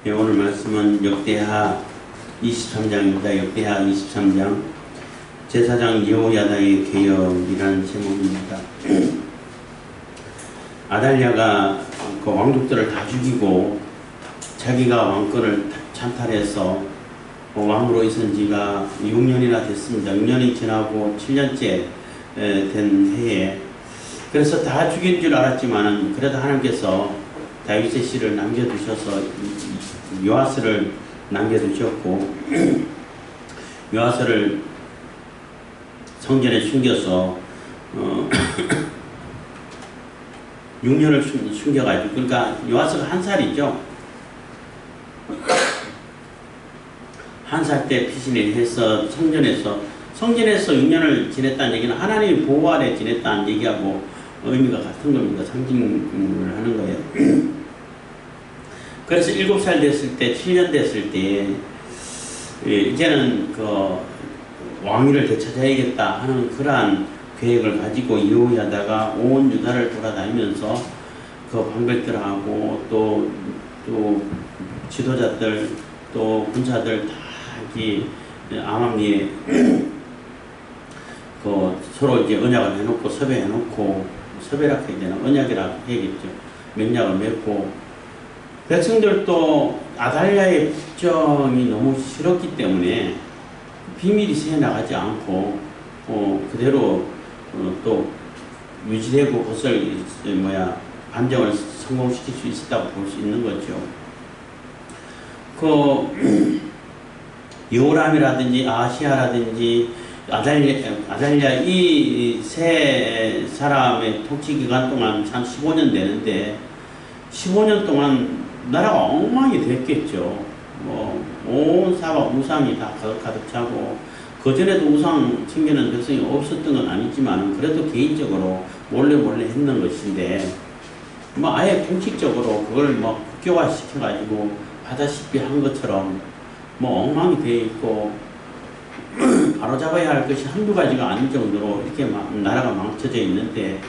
예, 오늘 말씀은 역대하 23장입니다. 역대하 23장 제사장 여호야다의 개혁이라는 제목입니다. 아달랴가 그 왕족들을 다 죽이고 자기가 왕권을 찬탈해서 왕으로 있은 지가 6년이나 됐습니다. 6년이 지나고 7년째 된 해에 그래서 다 죽인 줄 알았지만은 그래도 하나님께서 다윗의 씨를 남겨두셔서 요아스를 남겨두셨고 요아스를 성전에 숨겨서 6년을 숨겨가지고, 그러니까 요아스가 한 살이죠. 한 살 때 피신을 해서 성전에서 6년을 지냈다는 얘기는 하나님의 보호 아래 지냈다는 얘기하고 의미가 같은 겁니다. 상징을 하는 거예요. 그래서 7살 됐을 때, 7년 됐을 때 이제는 그 왕위를 되찾아야겠다 하는 그러한 계획을 가지고 여호야다가 온 유다를 돌아다니면서 그 방백들하고 또 지도자들 또 군사들 다 이렇게 암암리에 그 서로 이제 언약을 해놓고 섭외라 해야 되나, 언약이라고 해야겠죠.盟약을 맺고 백성들도 아달랴의 국정이 너무 싫었기 때문에 비밀이 새어나가지 않고 그대로 또 유지되고 그것을 반정을 성공시킬 수 있었다고 볼 수 있는 거죠. 그 요람이라든지 아시아라든지 아달랴 이 세 사람의 통치 기간 동안 한 15년 되는데 15년 동안 나라가 엉망이 됐겠죠. 온 사막 우상이 다 가득 차고 그전에도 우상 챙기는 백성이 없었던 건 아니지만 그래도 개인적으로 몰래 했는 것인데 아예 공식적으로 그걸 국교화 시켜가지고 하다시피 한 것처럼 엉망이 되어 있고 바로잡아야 할 것이 한두 가지가 아닌 정도로 이렇게 나라가 망쳐져 있는데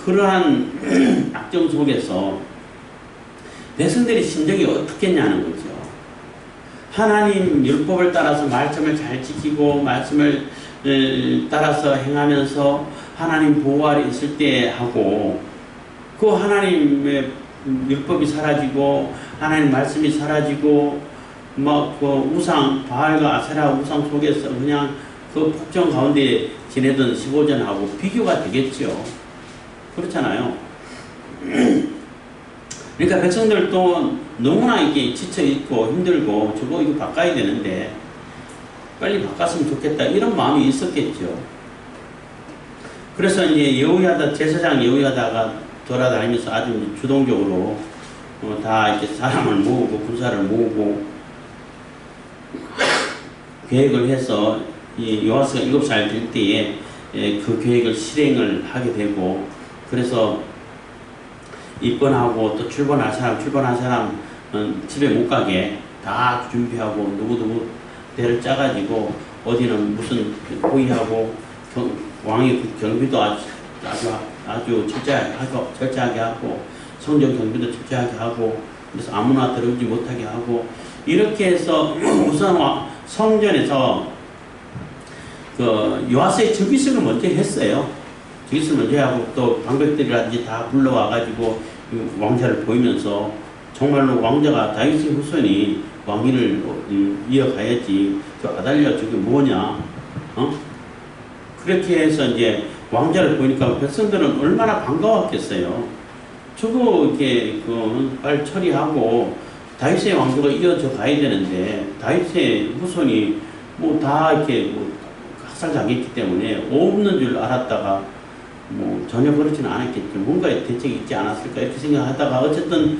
그러한 악정 속에서 백성들의 심정이 어떻겠냐는 거죠. 하나님 율법을 따라서 말씀을 잘 지키고 말씀을 따라서 행하면서 하나님 보호 아래 있을 때 하고 그 하나님의 율법이 사라지고 하나님 말씀이 사라지고 그 우상 바알과 아세라 우상 속에서 그냥 그 폭정 가운데 지내던 15전하고 비교가 되겠죠. 그렇잖아요. 그러니까 백성들도 너무나 이게 지쳐있고 힘들고 저거 이거 바꿔야 되는데 빨리 바꿨으면 좋겠다 이런 마음이 있었겠죠. 그래서 이제 제사장 여호야다가 돌아다니면서 아주 주동적으로 다 이렇게 사람을 모으고 군사를 모으고 계획을 해서 이 요아스가 7살 될 때에 그 계획을 실행을 하게 되고 그래서 입건하고 또 출근할 사람 집에 못 가게 다 준비하고 누구 대를 짜가지고 어디는 무슨 호위하고 왕의 경비도 아주 철저하게 하고 성전 경비도 철저하게 하고 그래서 아무나 들어오지 못하게 하고 이렇게 해서 우선 성전에서 그 요아스의 즉위식을 먼저 했어요. 즉위식을 먼저 하고 또 방백들이라든지 다 불러와가지고 왕자를 보이면서 정말로 왕자가 다윗의 후손이 왕위를 이어가야지 저 아달랴 저게 뭐냐 그렇게 해서 이제 왕자를 보니까 백성들은 얼마나 반가웠겠어요. 저거 이렇게 빨리 처리하고 다윗의 왕조가 이어져 가야 되는데 다윗의 후손이 다 이렇게 학살당했기 때문에 없는 줄 알았다가 전혀 그렇지는 않았겠죠. 뭔가 대책이 있지 않았을까 이렇게 생각하다가 어쨌든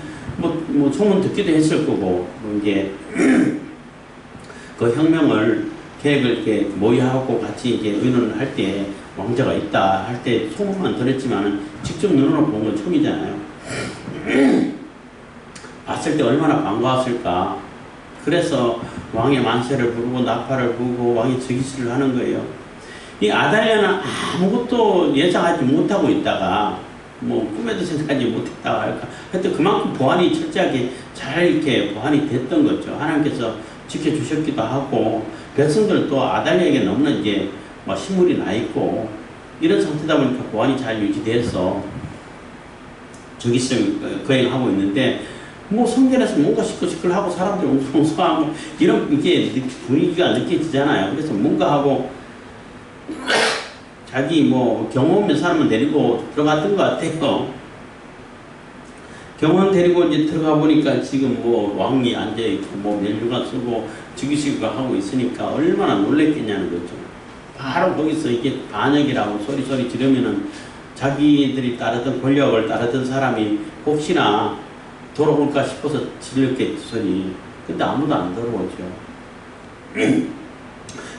소문 듣기도 했을 거고 이제 그 혁명을 계획을 이렇게 모의하고 같이 이제 의논을 할 때 왕자가 있다 할 때 소문만 들었지만은 직접 눈으로 본 건 처음이잖아요. 봤을 때 얼마나 반가웠을까. 그래서 왕의 만세를 부르고 나팔을 부르고 왕의 즉위식을 하는 거예요. 이 아달랴는 아무것도 예상하지 못하고 있다가 꿈에도 생각하지 못했다고 할까. 하여튼 그만큼 보안이 철저하게 잘 이렇게 보완이 됐던 거죠. 하나님께서 지켜주셨기도 하고 백성들도 아달랴에게 너무나 이제 뭐 신물이 나 있고 이런 상태다 보니까 보안이 잘 유지돼서 저기서 거행하고 있는데 뭐 성전에서 뭔가 시끌시끌하고 사람들이 웅성웅성하고 이런 이게 분위기가 느껴지잖아요. 그래서 뭔가 하고 자기 뭐 경호원 사람을 데리고 들어갔던 것 같아요. 경호원 데리고 이제 들어가 보니까 지금 뭐 왕이 앉아있고 뭐 멜류가 쓰고 즉위식을 하고 있으니까 얼마나 놀랬겠냐는 거죠. 바로 거기서 이게 반역이라고 소리 지르면은 자기들이 따르던 권력을 따르던 사람이 혹시나 돌아올까 싶어서 질렀겠으니 근데 아무도 안 돌아오죠.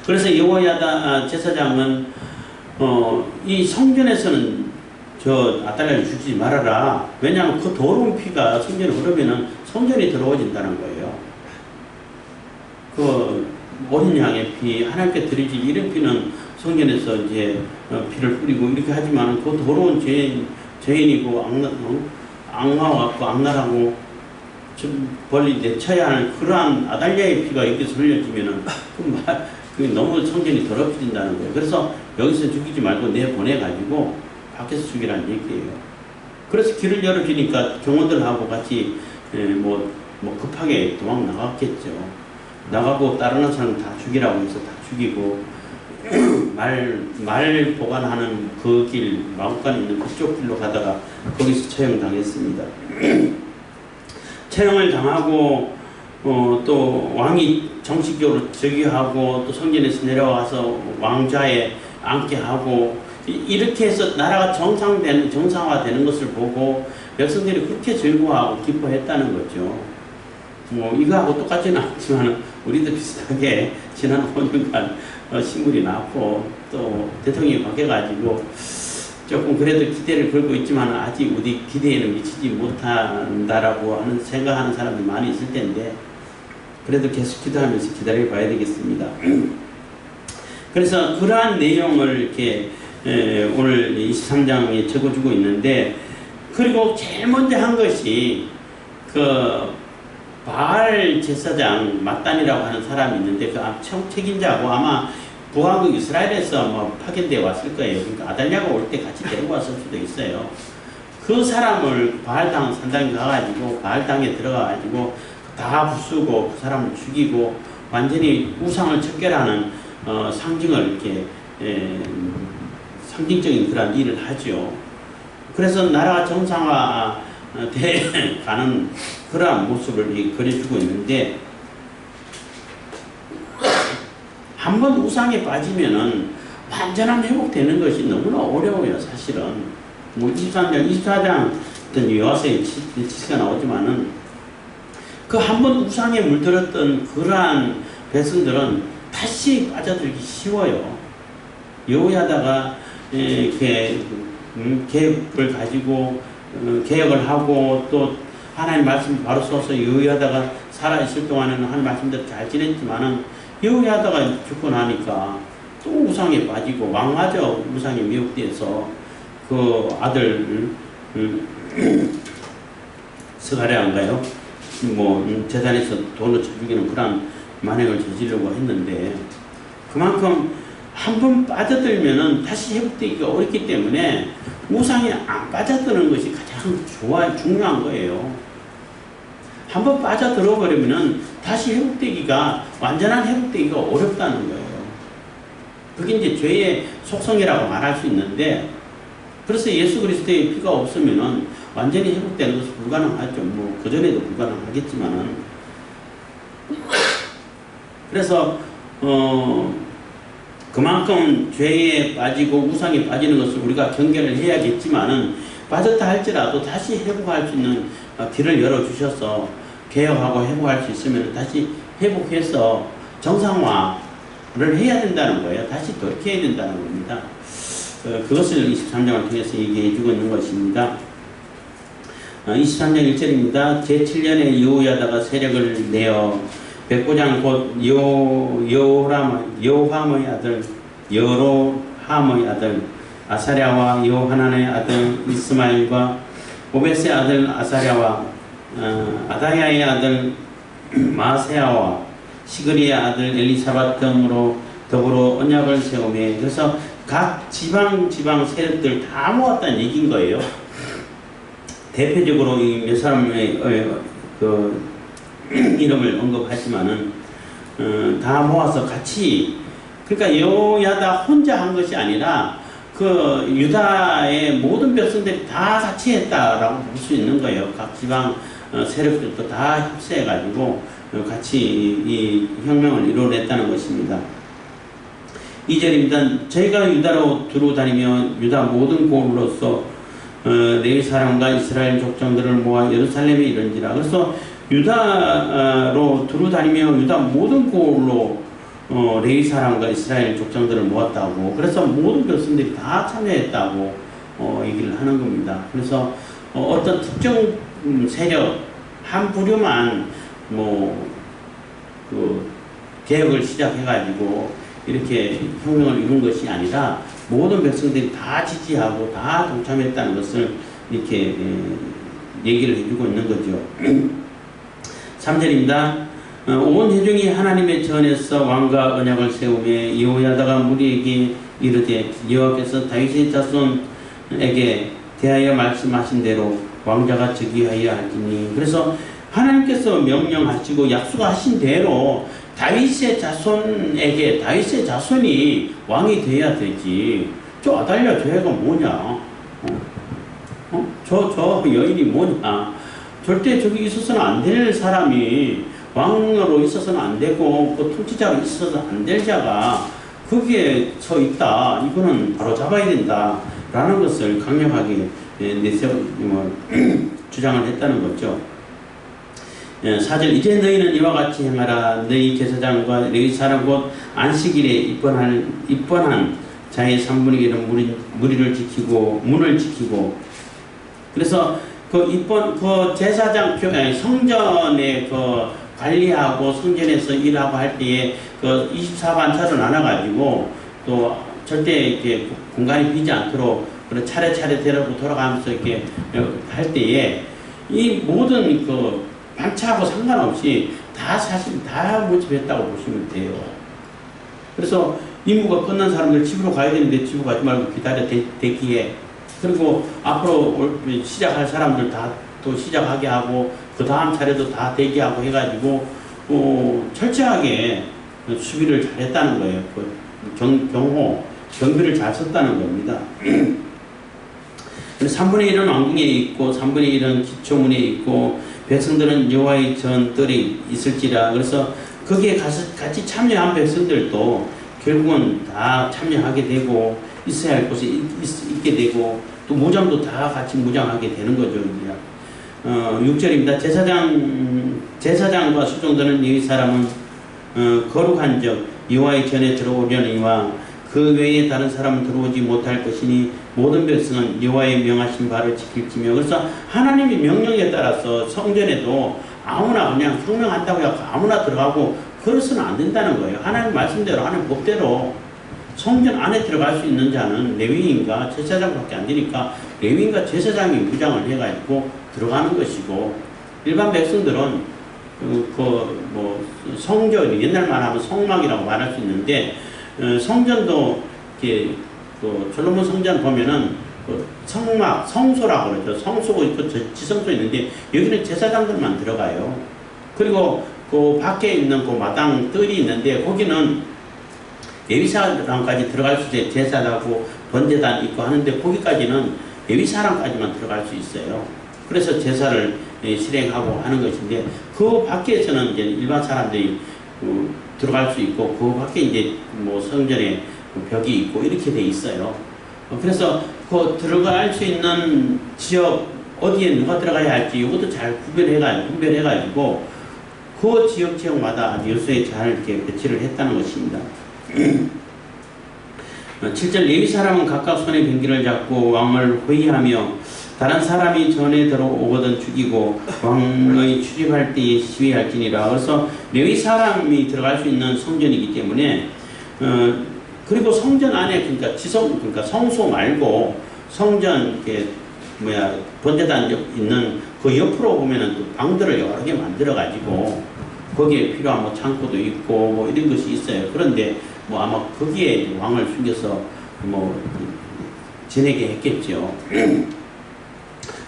그래서 여호야다 제사장은 이 성전에서는 저 아달랴를 죽이지 말아라. 왜냐하면 그 더러운 피가 성전에 흐르면은 성전이 더러워진다는 거예요. 그 어린 양의 피, 하나님께 드리지 이런 피는 성전에서 이제 피를 뿌리고 이렇게 하지만 그 더러운 죄인이고 악마와 같고 악랄하고 좀 멀리 내쳐야 할 그러한 아달랴의 피가 여기서 흘려지면은 그게 너무 성전이 더럽혀진다는 거예요. 그래서 여기서 죽이지 말고 내보내가지고 밖에서 죽이라는 얘기예요. 그래서 길을 열어주니까 경호들하고 같이 뭐 급하게 도망 나갔겠죠. 나가고 다른 사람 다 죽이라고 해서 다 죽이고 말 보관하는 그 길, 마구간 있는 그쪽 길로 가다가 거기서 처형당했습니다. 처형을 당하고 또 왕이 정식적으로 즉위하고 또 성전에서 내려와서 왕좌에 앉게 하고 이렇게 해서 나라가 정상화되는 것을 보고 백성들이 그렇게 즐거워하고 기뻐했다는 거죠. 뭐 이거하고 똑같지는 않지만 우리도 비슷하게 지난 5년간 신물이 났고 또 대통령이 바뀌어가지고 조금 그래도 기대를 걸고 있지만 아직 우리 기대에는 미치지 못한다라고 생각하는 사람들이 많이 있을 텐데 그래도 계속 기도하면서 기다려 봐야 되겠습니다. 그래서 그러한 내용을 이렇게 오늘 23장에 적어주고 있는데 그리고 제일 먼저 한 것이 그 바알 제사장 mat단이라고 하는 사람이 있는데 그 책임자고 아마 부하국 이스라엘에서 뭐 파견되어 왔을 거예요. 그러니까 아달랴가 올 때 같이 데리고 왔을 수도 있어요. 그 사람을 바알당 산당에 가가지고 바알당에 들어가가지고 다 부수고 그 사람을 죽이고 완전히 우상을 척결하는 상징을 이렇게 상징적인 그런 일을 하죠. 그래서 나라가 정상화 가는 그러한 모습을 그려주고 있는데 한번 우상에 빠지면은 완전한 회복되는 것이 너무나 어려워요. 사실은 뭐 24장 어떤 요하서의 지시가 나오지만은 그 한번 우상에 물들었던 그러한 백성들은 다시 빠져들기 쉬워요. 여호야다가 계획을 가지고 개혁을 하고 또 하나님 말씀 바로 써서 여호야다가 살아있을 동안에는 하나님 말씀대로 잘 지냈지만은 여호야다가 죽고 나니까 또 우상에 빠지고 왕마저 우상에 미혹돼서 그 아들 스가랴인가요? 뭐 재단에서 돈을 쳐주기는 그런 만행을 저지르고 했는데 그만큼 한번 빠져들면은 다시 회복되기가 어렵기 때문에 우상에 안 빠져드는 것이 가장 중요한 거예요. 한번 빠져들어 버리면은 다시 완전한 회복되기가 어렵다는 거예요. 그게 이제 죄의 속성이라고 말할 수 있는데 그래서 예수 그리스도의 피가 없으면은 완전히 회복되는 것은 불가능하죠. 뭐 그전에도 불가능하겠지만은 그래서 그만큼 죄에 빠지고 우상에 빠지는 것을 우리가 경계를 해야겠지만은 빠졌다 할지라도 다시 회복할 수 있는 길을 열어주셔서 개혁하고 회복할 수 있으면 다시 회복해서 정상화를 해야 된다는 거예요. 다시 돌이켜야 된다는 겁니다. 그것을 23장을 통해서 얘기해 주고 있는 것입니다. 23장 1절입니다. 제7년에 여호야다가 세력을 내어 백부장 곧 여호함의 아들 여로함의 아들 아사랴와 여호하난의 아들 이스마엘과 오벳의 아들 아사랴와 아다야의 아들 마세아와 시그리의 아들 엘리사밧 등으로 더불어 언약을 세우며, 그래서 각 지방 세력들 다 모았다는 얘기인 거예요. 대표적으로 이 몇 사람의 그 이름을 언급하지만은 다 모아서 같이, 그러니까 여호야다 혼자 한 것이 아니라 그 유다의 모든 백성들이 다 같이 했다라고 볼 수 있는 거예요. 각 지방 세력들도 다 협세해가지고 같이 이 혁명을 이루어냈다는 것입니다. 2절입니다. 저희가 유다로 두루 다니며 유다 모든 고을로서 레위 사람과 이스라엘 족장들을 모아 예루살렘에 이른지라. 그래서 유다로 두루 다니며 유다 모든 고을로 레위 사람과 이스라엘 족장들을 모았다고. 그래서 모든 백성들이 다 참여했다고 얘기를 하는 겁니다. 그래서 어떤 특정 세력 한 부류만 그 개혁을 시작해가지고 이렇게 혁명을 이룬 것이 아니라 모든 백성들이 다 지지하고 다 동참했다는 것을 이렇게 얘기를 해주고 있는 거죠. 3절입니다. 온 회중이 하나님의 전에서 왕과 언약을 세우며 여호야다가 무리에게 이르되 여호와께서 다윗의 자손에게 대하여 말씀하신 대로 왕자가 즉위하여야 할지니. 그래서 하나님께서 명령하시고 약속하신 대로 다윗의 자손에게, 다윗의 자손이 왕이 돼야 되지. 저 아달랴 저 애가 뭐냐? 저 여인이 뭐냐? 절대 저기 있어서는 안 될 사람이, 왕으로 있어서는 안 되고 그 통치자로 있어서는 안 될 자가 거기에 서 있다. 이거는 바로 잡아야 된다. 라는 것을 강력하게 주장을 했다는 거죠. 4절 이제 너희는 이와 같이 행하라. 너희 제사장과 레위 사람 곧 안식일에 입번한 자의 3분의 1은 무리를 지키고 문을 지키고. 그래서 그 제사장 성전에 관리하고 성전에서 일하고 할 때에 24반차로 나눠가지고 또 절대 이렇게 공간이 비지 않도록 차례차례 데리고 돌아가면서 이렇게 할 때에 이 모든 반차하고 상관없이 다 사실 다 모집했다고 보시면 돼요. 그래서 임무가 끝난 사람들 집으로 가야 되는데 집으로 가지 말고 기다려 대기해. 그리고 앞으로 시작할 사람들 다 또 시작하게 하고 그 다음 차례도 다 대기하고 해가지고 철저하게 수비를 잘했다는 거예요. 경비를 잘 썼다는 겁니다. 3분의 1은 왕궁에 있고 3분의 1은 기초문에 있고 백성들은 여호와의 전뜰이 있을지라. 그래서 거기에 같이 참여한 백성들도 결국은 다 참여하게 되고 있어야 할 곳에 있게 되고 또 무장도 다 같이 무장하게 되는 거죠. 6절입니다. 제사장과 수종들은 레위 사람은 거룩한 적 여호와의 전에 들어오려니와 그 외에 다른 사람은 들어오지 못할 것이니 모든 백성은 여호와의 명하신 바를 지킬지며. 그래서 하나님의 명령에 따라서 성전에도 아무나 그냥 혁명한다고 해서 아무나 들어가고 그래서는 안 된다는 거예요. 하나님 말씀대로 하나님 법대로 성전 안에 들어갈 수 있는 자는 레위인과 제사장밖에 안 되니까 레위인과 제사장이 무장을 해가지고 들어가는 것이고, 일반 백성들은 성전, 옛날 말하면 성막이라고 말할 수 있는데 성전도 이렇게 솔로몬 성전 보면은 성막, 성소라고 그러죠. 성소가 있고 지성소 있는데 여기는 제사장들만 들어가요. 그리고 그 밖에 있는 그 마당 뜰이 있는데 거기는 레위사람까지 들어갈 수 있어요. 제사하고 번제단 있고 하는데 거기까지는 레위사람까지만 들어갈 수 있어요. 그래서 제사를 실행하고 하는 것인데 그 밖에서는 이제 일반 사람들이 들어갈 수 있고 그 밖에 이제 성전에 벽이 있고 이렇게 돼 있어요. 그래서 그 들어갈 수 있는 지역 어디에 누가 들어가야 할지 이것도 잘 분별해가지고 그 지역마다 요소에 잘 이렇게 배치를 했다는 것입니다. 7절 레위 사람은 각각 손에 병기를 잡고 왕을 회의하며 다른 사람이 전에 들어오거든 죽이고 왕의 출입할 때에 시위할지니라. 그래서 레위 사람이 들어갈 수 있는 성전이기 때문에 그리고 성전 안에 그러니까 성소 말고 성전 번제단 있는 그 옆으로 보면은 또 방들을 여러 개 만들어 가지고 거기에 필요한 뭐 창고도 있고 뭐 이런 것이 있어요. 그런데 뭐 아마 거기에 왕을 숨겨서 뭐 지내게 했겠죠.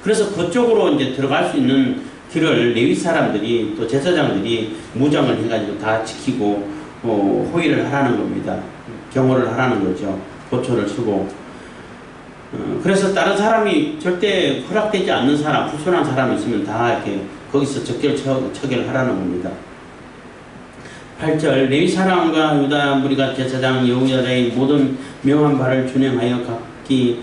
그래서 그쪽으로 이제 들어갈 수 있는 길을 레위 사람들이 또 제사장들이 무장을 해가지고 다 지키고 호위를 하라는 겁니다. 경호를 하라는 거죠. 보초를 쓰고. 그래서 다른 사람이 절대 허락되지 않는 사람, 불순한 사람이 있으면 다 이렇게 거기서 처결하라는 겁니다. 8절 레위 사람과 유다 무리가 제사장 여호야다의 모든 명한 바를 준행하여 각기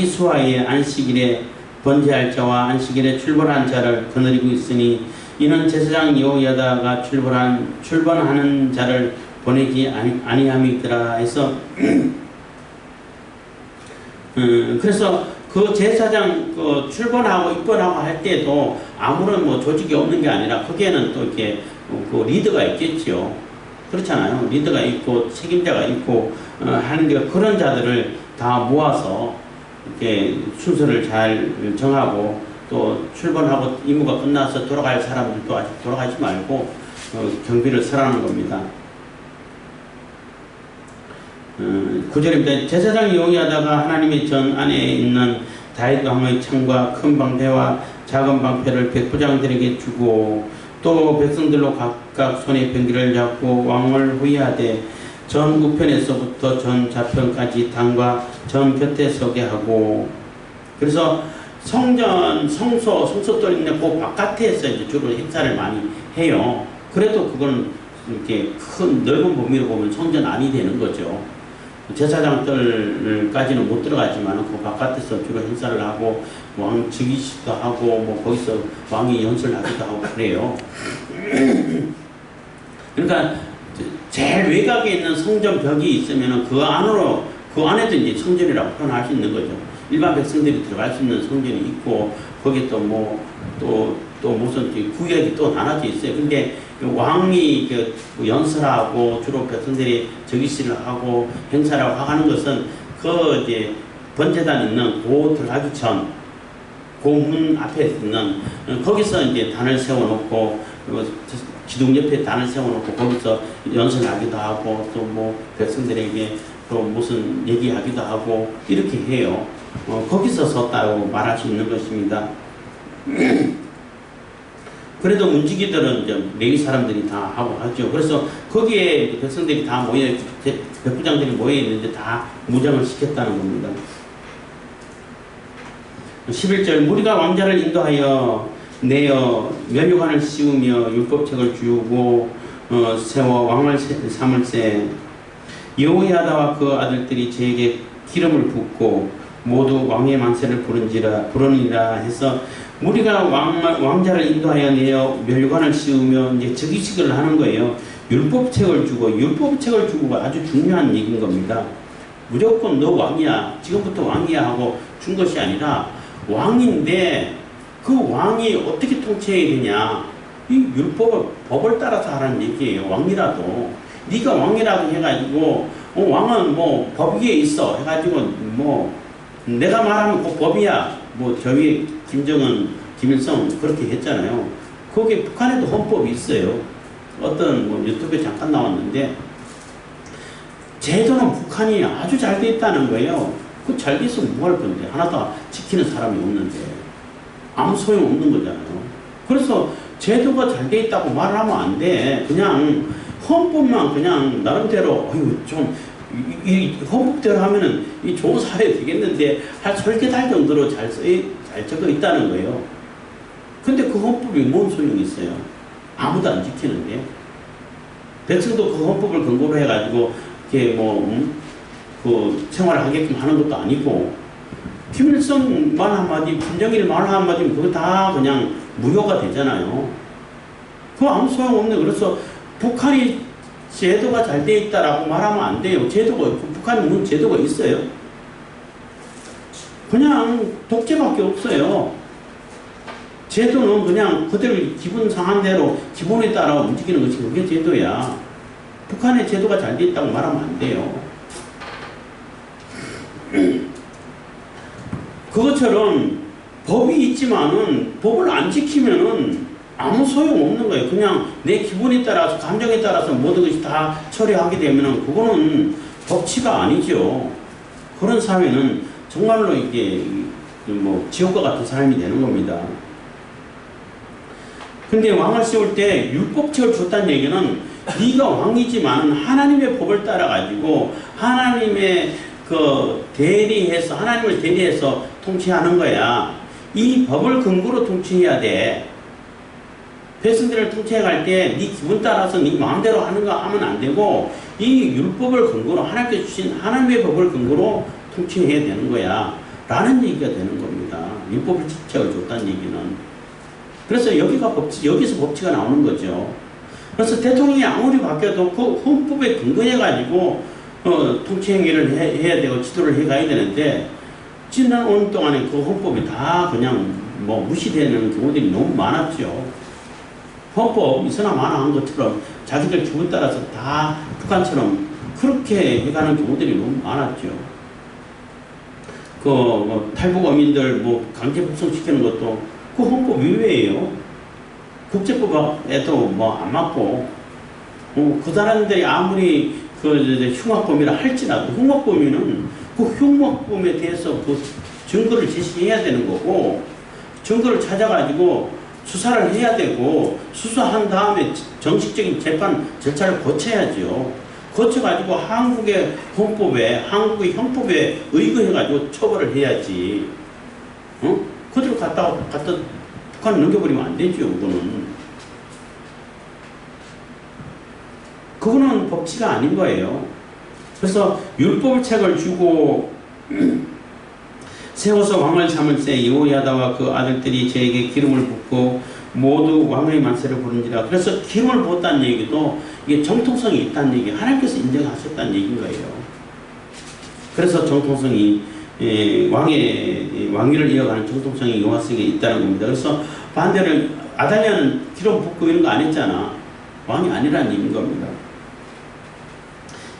수하의 안식일에 번제할 자와 안식일에 출발한 자를 거느리고 있으니 이는 제사장 여호야다가 출발하는 자를 보내지 아니함이더라 해서 그래서 그 제사장 출번하고 입번하고 할 때도 아무런 뭐 조직이 없는 게 아니라 거기에는 또 이렇게 그 리더가 있겠죠. 그렇잖아요. 리더가 있고 책임자가 있고 하는데 그런 자들을 다 모아서 이렇게 순서를 잘 정하고 또 출근하고 임무가 끝나서 돌아갈 사람들도 아직 돌아가지 말고 경비를 서라는 겁니다. 9절입니다. 제사장 여호야다가 하나님의 전 안에 있는 다윗 왕의 창과 큰 방패와 작은 방패를 백부장들에게 주고 또 백성들로 각각 손에 병기를 잡고 왕을 호위하되 전 우편에서부터 전 좌편까지 당과 전 곁에 서게 하고 그래서 성소도 있는 그 바깥에서 이제 주로 행사를 많이 해요. 그래도 그건 이렇게 큰 넓은 범위로 보면 성전 안이 되는 거죠. 제사장들까지는 못 들어가지만 그 바깥에서 주로 행사를 하고 왕 즉위식도 하고 뭐 거기서 왕이 연설을 하기도 하고 그래요. 그러니까 제일 외곽에 있는 성전 벽이 있으면은 그 안에도 이제 성전이라고 표현할 수 있는 거죠. 일반 백성들이 들어갈 수 있는 성전이 있고 거기에 또 무슨 구역이 또 나눠져 있어요. 근데 왕이 연설하고 주로 백성들이 즉위식을 하고 행사를 하는 것은 그 이제 번제단 있는 들어가기 전 그 문 앞에 있는 거기서 이제 단을 세워놓고 기둥 옆에 단을 세워놓고 거기서 연설하기도 하고 또 뭐 백성들에게 또 무슨 얘기하기도 하고 이렇게 해요. 거기서 섰다고 말할 수 있는 것입니다. 그래도 문지기들은 이제 레위 사람들이 다 하고 하죠. 그래서 거기에 백성들이 다 백부장들이 모여 있는데 다 무장을 시켰다는 겁니다. 11절 무리가 왕자를 인도하여 내어 면류관을 씌우며 율법책을 주고 세워 왕을 삼을세 여호야다와 그 아들들이 제게 기름을 붓고 모두 왕의 만세를 부르니라 해서 우리가 왕자를 인도하여 내어 멸관을 씌우며 이제 즉위식을 하는 거예요. 율법책을 주고가 아주 중요한 얘기인 겁니다. 무조건 너 왕이야, 지금부터 왕이야 하고 준 것이 아니라 왕인데 그 왕이 어떻게 통치해야 되냐, 이 법을 따라서 하라는 얘기예요. 왕이라도 네가 왕이라고 해가지고 왕은 뭐 법 위에 있어 해가지고 뭐 내가 말하면 그 법이야. 뭐 저희 김정은, 김일성 그렇게 했잖아요. 거기 북한에도 헌법이 있어요. 어떤 뭐 유튜브에 잠깐 나왔는데 제도는 북한이 아주 잘 돼 있다는 거예요. 그 잘 돼 있으면 뭐 할 건데 하나도 지키는 사람이 없는데 아무 소용 없는 거잖아요. 그래서 제도가 잘 돼 있다고 말하면 안 돼. 그냥 헌법만 그냥 나름대로 이 헌법대로 하면은 이 좋은 사회 되겠는데 할 설계할 정도로 잘 적어 있다는 거예요. 근데 그 헌법이 뭔 소용이 있어요? 아무도 안 지키는데. 백성도 그 헌법을 근거로 해가지고 이렇게 그 생활을 하게끔 하는 것도 아니고, 김일성 말 한마디, 김정일 말 한마디면 그거 다 그냥 무효가 되잖아요. 그거 아무 소용없네. 그래서 북한이 제도가 잘 돼 있다라고 말하면 안 돼요. 북한에 무슨 제도가 있어요? 그냥 독재밖에 없어요. 제도는 그냥 그들 기분 상한 대로 기본에 따라 움직이는 것이 그게 제도야. 북한의 제도가 잘 돼 있다고 말하면 안 돼요. 그것처럼 법이 있지만은 법을 안 지키면은 아무 소용 없는 거예요. 그냥 내 기분에 따라서 감정에 따라서 모든 것이 다 처리하게 되면은 그거는 법치가 아니죠. 그런 사회는 정말로 이게 뭐 지옥과 같은 삶이 되는 겁니다. 근데 왕을 세울 때 율법책을 줬다는 얘기는 네가 왕이지만 하나님의 법을 따라 가지고 하나님의 하나님을 대리해서 통치하는 거야. 이 법을 근거로 통치해야 돼. 백성들을 통치해 갈 때 네 기분 따라서 네 마음대로 하는 거 하면 안 되고 이 율법을 근거로 하나님께 주신 하나님의 법을 근거로 통치해야 되는 거야. 라는 얘기가 되는 겁니다. 율법을 지켜줬다는 얘기는. 그래서 여기서 법치가 나오는 거죠. 그래서 대통령이 아무리 바뀌어도 그 헌법에 근거해가지고 통치 행위를 해야 되고 지도를 해가야 되는데 지난 5년 동안에 그 헌법이 다 그냥 뭐 무시되는 경우들이 너무 많았죠. 헌법 있으나 마나 한 것처럼 자기들 기분 따라서 다 북한처럼 그렇게 해가는 경우들이 너무 많았죠. 탈북 어민들 강제 북송시키는 것도 그 헌법 위배예요. 국제법에도 안 맞고, 그 사람들이 아무리 흉악범이라 할지라도 흉악범이는 그 흉악범에 대해서 그 증거를 제시해야 되는 거고, 증거를 찾아가지고 수사를 해야 되고, 수사한 다음에 정식적인 재판 절차를 거쳐야죠. 거쳐가지고 한국의 형법에 의거해가지고 처벌을 해야지. 그대로 갖다 북한을 넘겨버리면 안 되죠, 그거는 법치가 아닌 거예요. 그래서 율법책을 주고 세워서 왕을 삼을세 여호야다와 그 아들들이 저에게 기름을 붓고 모두 왕의 만세를 부른지라. 그래서 기름을 부었다는 얘기도 이게 정통성이 있다는 얘기, 하나님께서 인정하셨다는 얘기인 거예요. 그래서 정통성이 왕위를 이어가는 정통성이 여호와에게 있다는 겁니다. 그래서 반대로 아달랴는 기름 붓고 이런 거 안 했잖아. 왕이 아니라는 얘기인 겁니다.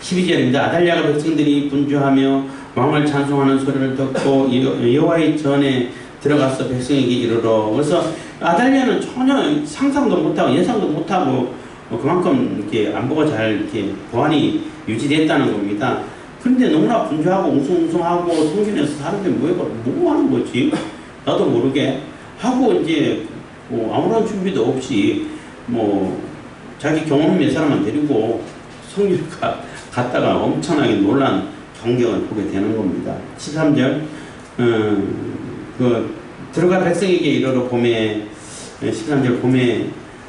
12절입니다. 아달랴가 백성들이 분주하며 왕을 찬송하는 소리를 듣고 여호와의 전에 들어가서 백성에게 이르러. 그래서 아달랴는 전혀 상상도 못하고 예상도 못하고 그만큼 이렇게 안보가 잘 이렇게 보안이 유지됐다는 겁니다. 그런데 너무나 분주하고 웅성웅성하고 성전에서 사람들이 뭐 하는 거지? 나도 모르게 하고 이제 아무런 준비도 없이 자기 경험 몇 사람만 데리고 성전에 갔다가 엄청나게 놀란 광경을 보게 되는 겁니다. 13절 들어가 백성에게 이르러 봄에 13절 봄에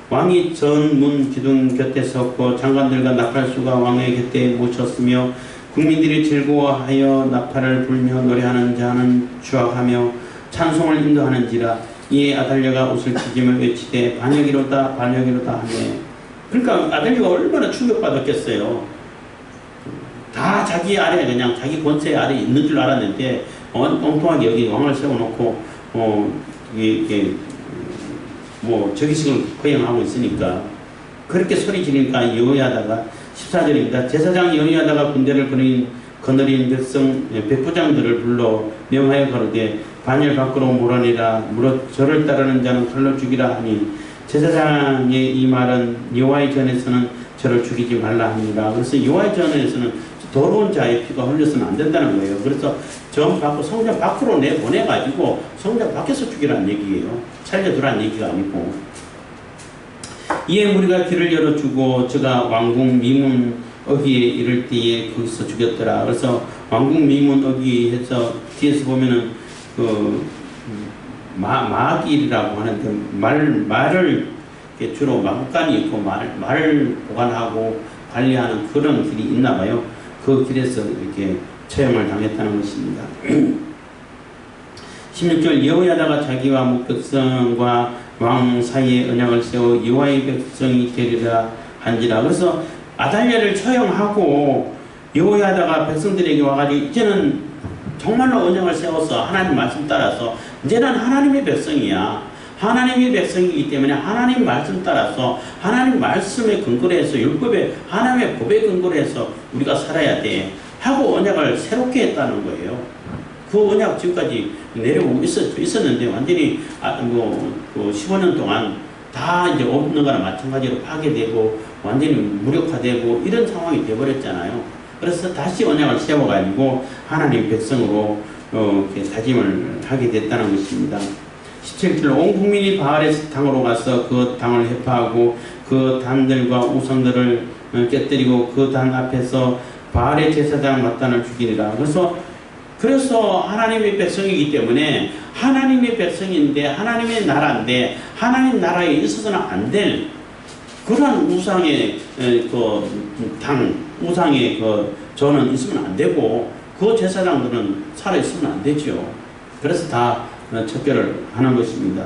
왕이 전문 기둥 곁에 섰고 장관들과 나팔수가 왕의 곁에 모쳤으며 국민들이 즐거워하여 나팔을 불며 노래하는 자는 주악하며 찬송을 인도하는지라. 이에 아달랴가 옷을 찢으며 외치되 반역이로다 반역이로다 하네. 그러니까 아달랴가 얼마나 충격받았겠어요. 다 자기 아래 그냥 자기 권세 아래 있는 줄 알았는데 엉뚱하게 여기 왕을 세워놓고 저기식을 거행하고 있으니까 그렇게 소리 지르니까 여호야다가 14절입니다. 제사장 여호야다가 군대를 거느린 백부장들을 불러 명하여 가로되 반열 밖으로 몰아내라. 무릇 저를 따르는 자는 칼로 죽이라 하니 제사장의 이 말은 여호와의 전에서는 저를 죽이지 말라 합니다. 그래서 여호와의 전에서는 더러운 자의 피가 흘려서는 안 된다는 거예요. 그래서 성전 밖으로 내보내가지고 성전 밖에서 죽이라는 얘기예요. 살려두라는 얘기가 아니고. 이에 무리가 길을 열어주고 저가 왕궁 미문 어귀에 이를 때에 거기서 죽였더라. 그래서 왕궁 미문 어귀에서 뒤에서 보면은 마길이라고 하는데 말을 주로 마구간이 있고 말을 보관하고 관리하는 그런 길이 있나 봐요. 그 길에서 이렇게 처형을 당했다는 것입니다. 16절 여호야다가 자기와 목백성과 왕 사이에 언약을 세워 여호와의 백성이 되리라 한지라. 그래서 아달랴를 처형하고 여호야다가 백성들에게 와가지고 이제는 정말로 언약을 세워서 하나님 말씀 따라서 이제는 하나님의 백성이야. 하나님의 백성이기 때문에 하나님 말씀 따라서 하나님 말씀에 근거로 해서 율법에 하나님의 법에 근거로 해서 우리가 살아야 돼 하고 언약을 새롭게 했다는 거예요. 그 언약 지금까지 내려오고 있었는데 완전히 그 15년 동안 다 이제 없는 거나 마찬가지로 파괴되고 완전히 무력화되고 이런 상황이 되어버렸잖아요. 그래서 다시 언약을 세워가지고 하나님 백성으로 이렇게 다짐을 하게 됐다는 것입니다. 17절 온 국민이 바알의 당으로 가서 그 당을 해파하고 그 단들과 우상들을 깨뜨리고 그 단 앞에서 바알의 제사장 마탄을 죽이니라. 그래서 하나님의 백성이기 때문에 하나님의 백성인데 하나님의 나라인데 하나님 나라에 있어서는 안 될 그러한 우상의 우상의 저는 있으면 안 되고 그 제사장들은 살아 있으면 안 되죠. 그래서 다 척결을 하는 것입니다.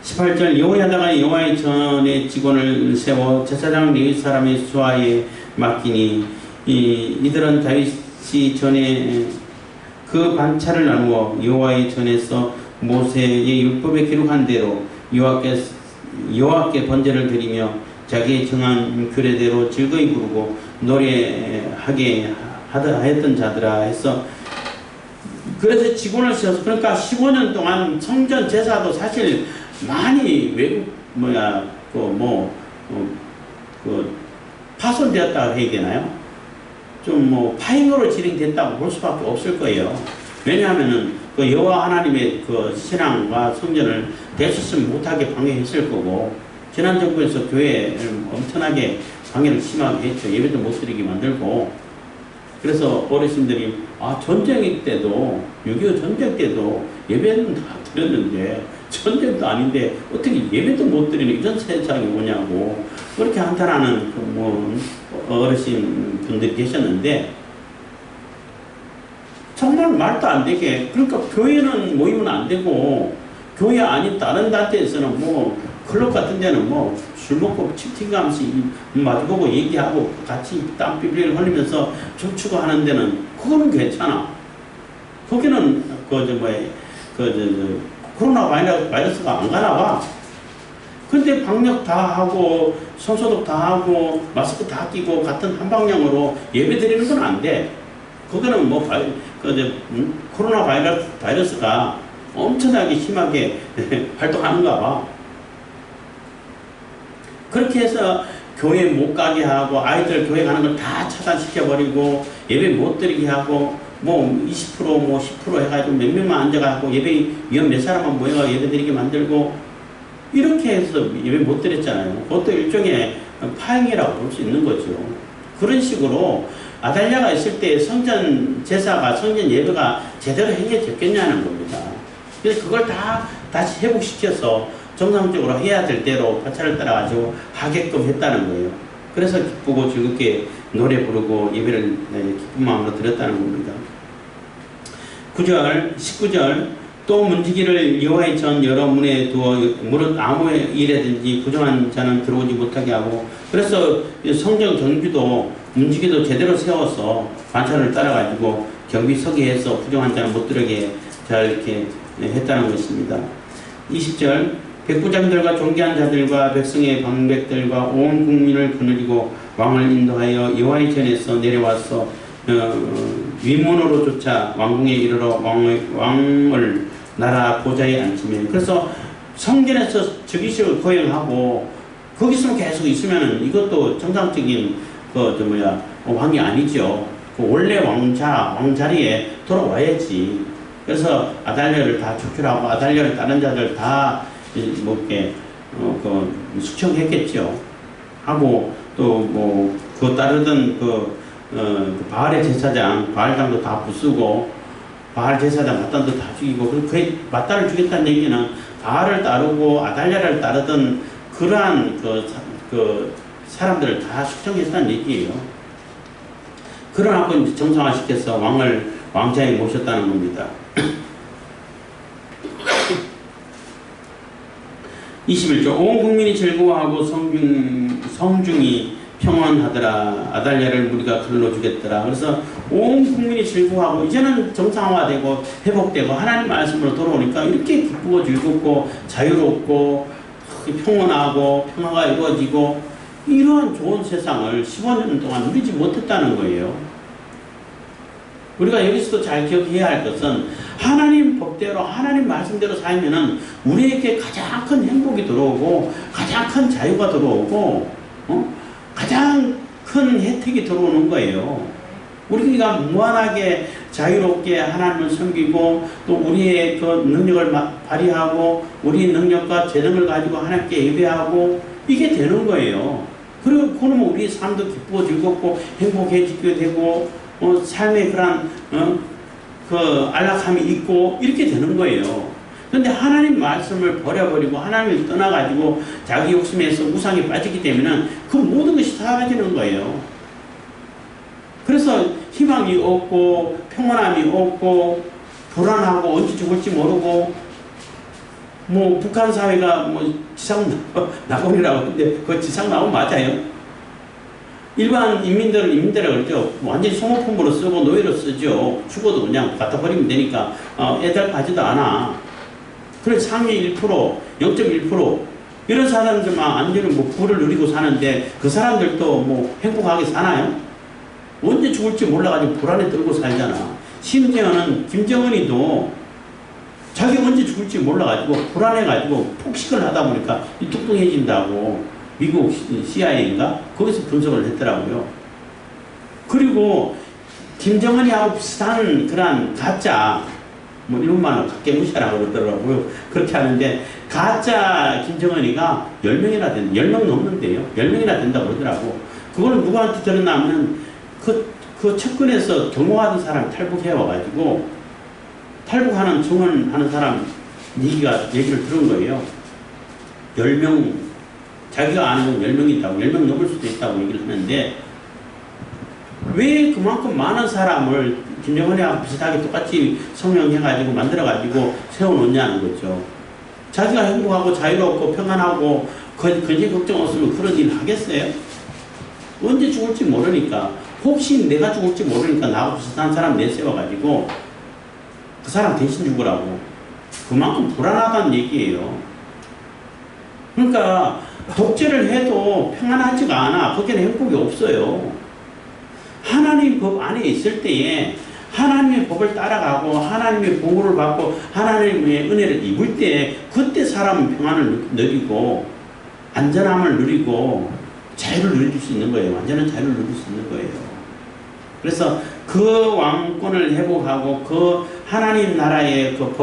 18절 여호야다가 여호와의 전에 직원을 세워 제사장 레위 사람의 수하에 맡기니 이들은 다윗이 전에 그 반차를 나누어 여호와의 전에서 모세의 율법에 기록한 대로 여호와께 번제를 드리며 자기의 정한 규례대로 즐거이 부르고 노래하게 하였던 자들아 해서 그래서 직원을 세워서 그러니까 15년 동안 성전 제사도 사실 많이 파손되었다고 해야 되나요? 좀 파행으로 진행됐다고 볼 수밖에 없을 거예요. 왜냐하면은 그 여호와 하나님의 그 신앙과 성전을 대수습 못하게 방해했을 거고 지난 정부에서 교회를 엄청나게 방해를 심하게 했죠. 예배도 못 드리게 만들고 그래서 어르신들이 전쟁 때도 6.25 전쟁 때도 예배는 다 드렸는데 전쟁도 아닌데 어떻게 예배도 못 드리는 이런 세상이 오냐고 그렇게 한탄하는 어르신 분들이 계셨는데 정말 말도 안 되게 그러니까 교회는 모이면 안 되고 교회 아닌 다른 단체에서는 클럽 같은 데는 술 먹고 치팅하면서 마주보고 얘기하고 같이 땀 삐삐를 흘리면서 춤추고 하는 데는 그거는 괜찮아. 거기는 코로나 바이러스가 안 가나 봐. 근데 방역 다 하고 손소독 다 하고 마스크 다 끼고 같은 한방향으로 예배 드리는 건 안 돼. 거기는 코로나 바이러스가 엄청나게 심하게 활동하는가 봐. 그렇게 해서 교회 못 가게 하고 아이들 교회 가는 걸 다 차단시켜버리고 예배 못 드리게 하고 20% 10% 해가지고 몇 명만 앉아가고 예배 위원 몇 사람만 모여가 예배 드리게 만들고 이렇게 해서 예배 못 드렸잖아요. 그것도 일종의 파행이라고 볼 수 있는 거죠. 그런 식으로 아달랴가 있을 때 성전 제사가 성전 예배가 제대로 행해졌겠냐는 겁니다. 그래서 그걸 다 다시 회복시켜서 정상적으로 해야 될 대로 파차를 따라가지고 하게끔 했다는 거예요. 그래서 기쁘고 즐겁게 노래 부르고 예배를 기쁜 마음으로 드렸다는 겁니다. 19절 또 문지기를 여호와의 전 여러 문에 두어 무릇 아무 일에든지 부정한 자는 들어오지 못하게 하고 그래서 성전 경비도 문지기도 제대로 세워서 반찬을 따라가지고 경비 서게 해서 부정한 자는 못 들어게 잘 이렇게 했다는 것입니다. 20절 백부장들과 존귀한 자들과 백성의 방백들과 온 국민을 거느리고 왕을 인도하여 여호와의 전에서 내려와서 위문으로 쫓아 왕궁에 이르러 왕을 나라 보좌에 앉히며 그래서 성전에서 즉위식을 거행하고 거기서 계속 있으면 이것도 정상적인 왕이 아니죠. 원래 왕자리에 돌아와야지. 그래서 아달랴를 다 척결하고 아달랴를 다른 자들 다 숙청했겠죠. 하고 또 그 따르던 바알의 제사장 바알당도 다 부수고 바알 제사장 마탄도 다 죽이고 그 마탄을 죽였다는 얘기는 바알을 따르고 아달랴를 따르던 그러한 사람들을 다 숙청했다는 얘기예요. 그러나 이제 정상화시켜서 왕자에 모셨다는 겁니다. 21절 온 국민이 즐거워하고 성중이 평안하더라. 아달랴를 우리가 글로 주겠더라. 그래서 온 국민이 즐거워하고 이제는 정상화되고 회복되고 하나님 말씀으로 돌아오니까 이렇게 기쁘고 즐겁고 자유롭고 평온하고 평화가 이루어지고 이러한 좋은 세상을 15년 동안 누리지 못했다는 거예요. 우리가 여기서도 잘 기억해야 할 것은 하나님 법대로 하나님 말씀대로 살면은 우리에게 가장 큰 행복이 들어오고 가장 큰 자유가 들어오고 가장 큰 혜택이 들어오는 거예요. 우리가 무한하게 자유롭게 하나님을 섬기고 또 우리의 그 능력을 발휘하고 우리의 능력과 재능을 가지고 하나님께 예배하고 이게 되는 거예요. 그리고 그러면 우리의 삶도 기쁘고 즐겁고 행복해지게 되고 삶의 그런 그 안락함이 있고 이렇게 되는 거예요. 그런데 하나님 말씀을 버려버리고 하나님을 떠나가지고 자기 욕심에서 우상에 빠지기 때문에 그 모든 것이 사라지는 거예요. 그래서 희망이 없고 평안함이 없고 불안하고 언제 죽을지 모르고 뭐 북한 사회가 뭐 지상 낙원이라고 하는데 그 지상 낙원 맞아요? 일반 인민들은 인민대라 그러죠. 완전히 소모품으로 쓰고 노예로 쓰죠. 죽어도 그냥 갖다 버리면 되니까 애달파지도 않아. 그래서 상위 1%, 0.1% 이런 사람들만 완전히 뭐 부를 누리고 사는데 그 사람들도 뭐 행복하게 사나요? 언제 죽을지 몰라가지고 불안에 떨고 살잖아. 심지어는 김정은이도 자기 언제 죽을지 몰라가지고 불안해가지고 폭식을 하다 보니까 뚱뚱해진다고 미국 CIA인가? 거기서 분석을 했더라고요. 그리고 김정은이하고 비슷한 그런 가짜 뭐 이런 말은 각계무시하라고 그러더라고요. 그렇게 하는데 가짜 김정은이가 10명이나 된다. 10명 넘는데요. 10명이나 된다고 그러더라고. 그거는 누구한테 들었냐면 그 측근에서 경호하던 사람 탈북해와가지고 탈북하는 증언하는 사람 얘기를 들은 거예요. 10명, 자기가 아는 건 10명 있다고, 10명 넘을 수도 있다고 얘기를 하는데 왜 그만큼 많은 사람을 김정은이하고 비슷하게 똑같이 성형해가지고 만들어가지고 세워놓냐는 거죠. 자기가 행복하고 자유롭고 평안하고 근심 걱정 없으면 그런 일 하겠어요? 언제 죽을지 모르니까 혹시 내가 죽을지 모르니까 나하고 비슷한 사람 내세워가지고 그 사람 대신 죽으라고. 그만큼 불안하다는 얘기예요. 그러니까 독재를 해도 평안하지가 않아. 거기는 행복이 없어요. 하나님 법 안에 있을 때에 하나님의 법을 따라가고 하나님의 보호를 받고 하나님의 은혜를 입을 때 그때 사람은 평안을 누리고 안전함을 누리고 자유를 누릴 수 있는 거예요. 완전한 자유를 누릴 수 있는 거예요. 그래서 그 왕권을 회복하고 그 하나님 나라의 그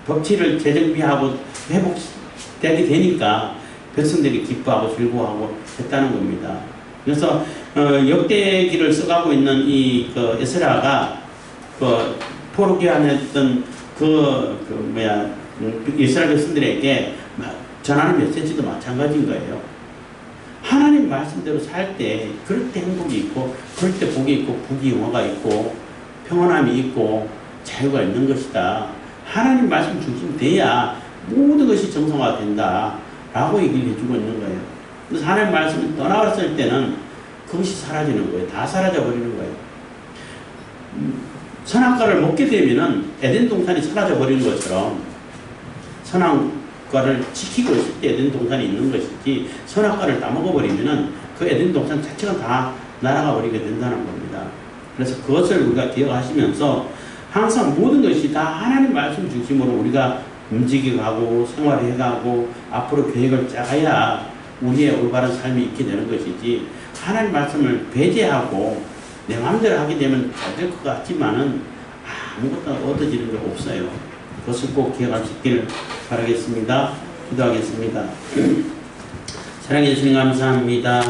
법치를 재정비하고 회복되게 되니까 백성들이 기뻐하고 즐거워하고 했다는 겁니다. 그래서 역대기를 써가고 있는 그 에스라가 그 포로기한했던 이스라엘 백성들에게 전하는 메시지도 마찬가지인 거예요. 하나님 말씀대로 살 때 그럴 때 행복이 있고 그럴 때 복이 있고 부귀영화가 있고 평안함이 있고 자유가 있는 것이다. 하나님 말씀 중심이 돼야 모든 것이 정상화된다 라고 얘기를 해주고 있는 거예요. 그래서 하나님 말씀을 떠나갔을 때는 그것이 사라지는 거예요. 다 사라져 버리는 거예요. 선악과를 먹게 되면은 에덴 동산이 사라져 버리는 것처럼 선악과를 지키고 있을 때 에덴 동산이 있는 것이지 선악과를 다 먹어버리면은 그 에덴 동산 자체가 다 날아가 버리게 된다는 겁니다. 그래서 그것을 우리가 기억하시면서 항상 모든 것이 다 하나님 말씀 중심으로 우리가 움직여가고 생활해가고 앞으로 계획을 짜야 우리의 올바른 삶이 있게 되는 것이지 하나님 말씀을 배제하고 내 마음대로 하게 되면 잘 될 것 같지만은 아무것도 얻어지는 게 없어요. 그것을 꼭 기억하시길 바라겠습니다. 기도하겠습니다. 사랑해 주님 감사합니다.